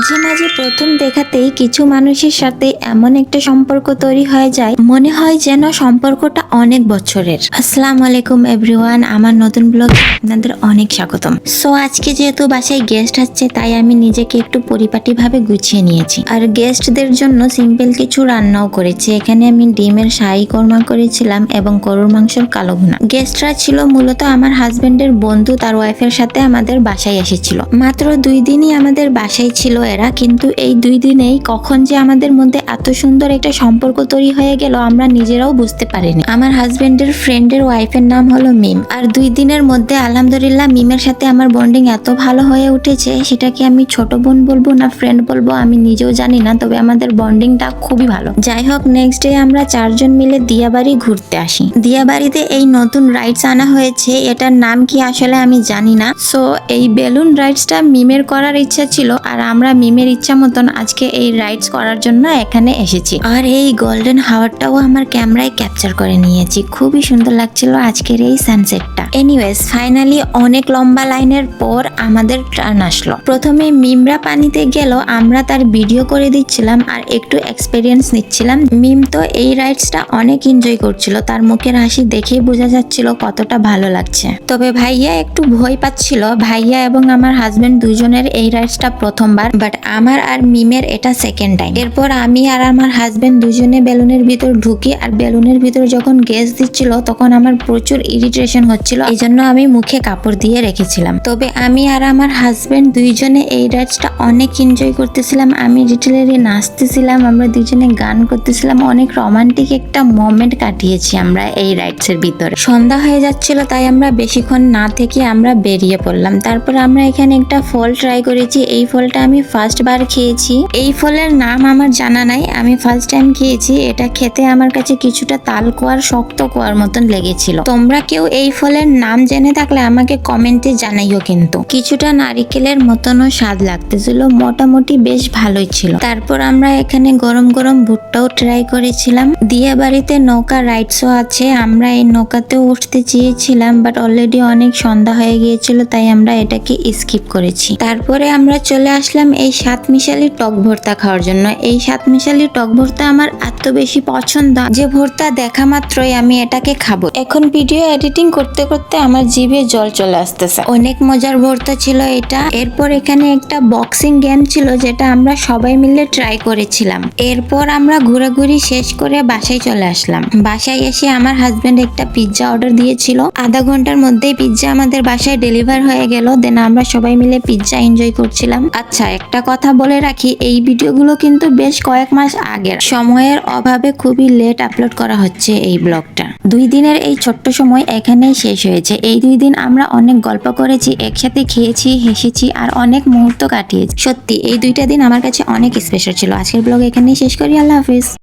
মাঝে মাঝে প্রথম দেখাতেই কিছু মানুষের সাথে এমন একটা সম্পর্ক তৈরি হয়ে যায়, মনে হয় যেন সম্পর্কটা অনেক বছরের। আসসালামু আলাইকুম এভরিওয়ান, আমার নতুন ব্লগে আপনাদের অনেক স্বাগতম। সো আজকে যেহেতু বাসায় গেস্ট আসছে, তাই আমি নিজেকে একটু পরিপাটি ভাবে গুছিয়ে নিয়েছি। আর গেস্টদের জন্য সিম্পল কিছু রান্নাও করেছি। এখানে আমি ডিমের শাহী কোরমা করেছিলাম এবং গরুর মাংসের কালো ভুনা। গেস্টরা ছিল মূলত আমার হাজবেন্ডের বন্ধু, তার ওয়াইফের সাথে আমাদের বাসায় এসেছিল। মাত্র 2 দিনই আমাদের বাসায় ছিল এরা, কিন্তু এই 2 দিনেই কখন যে আমাদের মধ্যে এত সুন্দর একটা সম্পর্ক তৈরি হয়ে গেল আমরা নিজেরাও বুঝতে পারিনি। আমার হাজবেন্ডের ফ্রেন্ডের ওয়াইফের নাম হলো মিম, আর 2 দিনের মধ্যে আলহামদুলিল্লাহ মিমের সাথে আমার বন্ডিং এত ভালো হয়ে উঠেছে, সেটাকে আমি ছোট বোন বলবো না ফ্রেন্ড বলবো আমি নিজেও জানি না, তবে আমাদের বন্ডিংটা খুবই ভালো। যাই হোক, নেক্সট ডে আমরা 4 জন মিলে দিয়াবাড়ি ঘুরতে আসি। দিয়াবাড়িতে এই নতুন রাইডস আনা হয়েছে, এটার নাম কি আসলে আমি জানি না। সো এই বেলুন রাইডসটা মিমের করার ইচ্ছা ছিল, আর আমরা মিমের ইচ্ছা মতন আজকে এই রাইডস করার জন্য এখানে এসেছি। আর এই গোল্ডেন হাওয়ারটাও আমার ক্যামেরায় ক্যাপচার করে নিয়েছি, খুবই সুন্দর লাগছিল আজকের এই সানসেটটা। এনিওয়েজ, ফাইনালি অনেক লম্বা লাইনের পর আমাদের টার্ন আসলো। প্রথমে মিমরা পানিতে গেল, আমরা তার ভিডিও করে দিচ্ছিলাম আর একটু এক্সপেরিয়েন্স নিচ্ছিলাম। মিম তো এই রাইডসটা অনেক এনজয় করছিল, তার মুখের হাসি দেখেই বোঝা যাচ্ছিল কতটা ভালো লাগছে। তবে ভাইয়া একটু ভয় পাচ্ছিল। ভাইয়া এবং আমার হাজবেন্ড দুজনের এই রাইডসটা প্রথমবার, বাট আমার আর মিমের এটা সেকেন্ড টাইম। এরপর আমি আর আমার হাজবেন্ড দুজনে বেলুনের ভিতর ঢুকি, আর বেলুনের ভিতর যখন গ্যাস দিচ্ছিল তখন আমার প্রচুর ইরিটেশন হচ্ছিল, এই জন্য আমি মুখে কাপড় দিয়ে রেখেছিলাম। তবে আমি আর আমার হাজবেন্ড দুইজনে এই রাইডসটা অনেক এনজয় করতেছিলাম। আমি লিটারেলি নাচতেছিলাম, আমরা দুজনে গান করতেছিলাম, অনেক রোমান্টিক একটা মোমেন্ট কাটিয়েছি আমরা এই রাইডস এর ভিতরে। সন্ধ্যা হয়ে যাচ্ছিল, তাই আমরা বেশিক্ষণ না থেকে আমরা বেরিয়ে পড়লাম। তারপর আমরা এখানে একটা ফল ট্রাই করেছি। এই ফলটা আমি ফার্স্ট বার খেয়েছি। এই ফলের নাম আমার জানা নাই, আমি ফার্স্ট টাইম খেয়েছি। এটা খেতে আমার কাছে কিছুটা তাল কোয়ার শক্ত কোয়ার মতন লেগেছিল। তোমরা কেউ এই ফলের নাম জেনে থাকলে আমাকে কমেন্টে জানাইও। কিন্তু কিছুটা নারিকেলের মতনও স্বাদ লাগতেছিল, মোটামুটি বেশ ভালোই ছিল। তারপর আমরা এখানে গরম গরম ভুট্টাও ট্রাই করেছিলাম। দিয়াবাড়িতে নৌকা রাইডসও আছে, আমরা এই নৌকাতেও উঠতে চেয়েছিলাম, বাট অলরেডি অনেক সন্ধ্যা হয়ে গিয়েছিল, তাই আমরা এটাকে স্কিপ করেছি। তারপরে আমরা চলে আসলাম এই 7 মিশালি টক ভর্তা খাওয়ার জন্য। এই 7 মিশালি টক ভর্তা আমার এত বেশি পছন্দ যে ভর্তা দেখা মাত্রই আমি এটাকে খাবো। এখন ভিডিও এডিটিং করতে করতে আমার জিভে জল চলে আসতেছে, অনেক মজার ভর্তা ছিল এটা। এরপর এখানে একটা বক্সিং গেম ছিল, যেটা আমরা সবাই মিলে ট্রাই করেছিলাম। এরপর আমরা ঘোরাঘুরি শেষ করে বাসায় চলে আসলাম। বাসায় এসে আমার হাজবেন্ড একটা পিৎজা অর্ডার দিয়েছিল, আধা ঘন্টার মধ্যেই পিৎজা আমাদের বাসায় ডেলিভার হয়ে গেল। দেন আমরা সবাই মিলে পিৎজা এনজয় করছিলাম। আচ্ছা, একটা কথা বলে রাখি, এই ভিডিওগুলো কিন্তু বেশ কয়েক মাস আগের, সময়ের অভাবে খুবই লেট আপলোড করা হচ্ছে এই ব্লগটা। 2 দিনের এই ছোট্ট সময় এখানেই শেষ হয়েছে। এই 2 দিন আমরা অনেক গল্প করেছি, একসাথে খেয়েছি, হেসেছি আর অনেক মুহূর্ত কাটিয়েছি। সত্যি এই 2টা দিন আমার কাছে অনেক স্পেশাল ছিল। আজকের ব্লগ এখানেই শেষ করি। আল্লাহ হাফিজ।